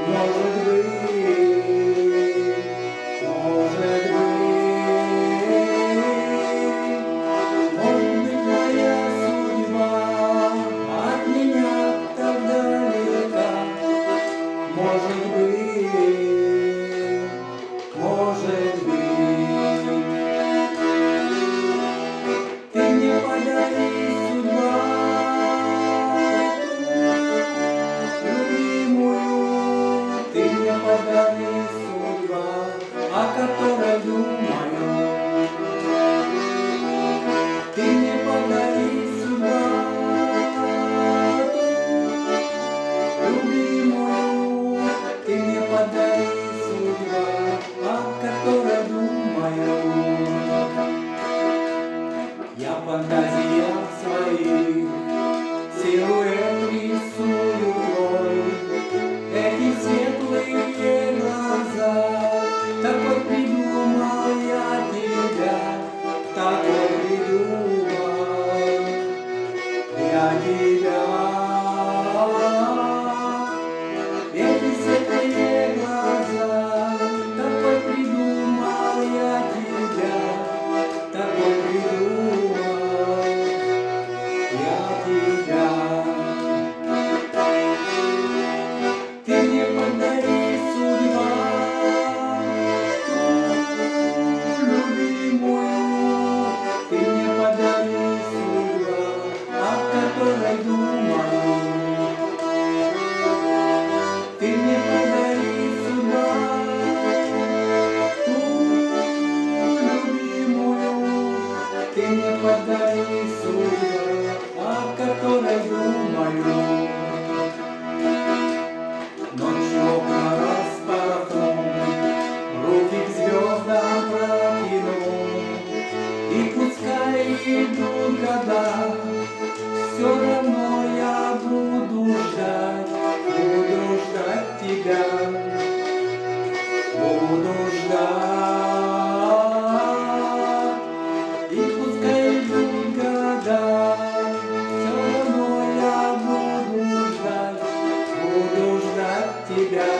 Может быть, моя судьба от меня так далека. Может быть, ты мне подари, судьба, любимую, ты мне подари, судьба, о которой думаю. Ты мне подари, судьба, любимую, ты мне подари, судьба, о которой думаю. Я в фантазиях своих силуэт рисую твой, эти светлые глаза. Такой придумал я тебя, такой придумал я тебя. Эти светлые глаза, такой придумал я тебя, такой придумал я тебя. Ты мне подари, судьба, ту любимую, ты мне подари, судьба, о которой думаю. Ты мне подари, судьба, ту любимую, ты мне подари, судьба, о которой думаю. Ночью окна распахну, руки к звездам протяну, и пускай идут года, все равно я буду ждать тебя, буду ждать. И пускай идут года, все равно я буду ждать тебя.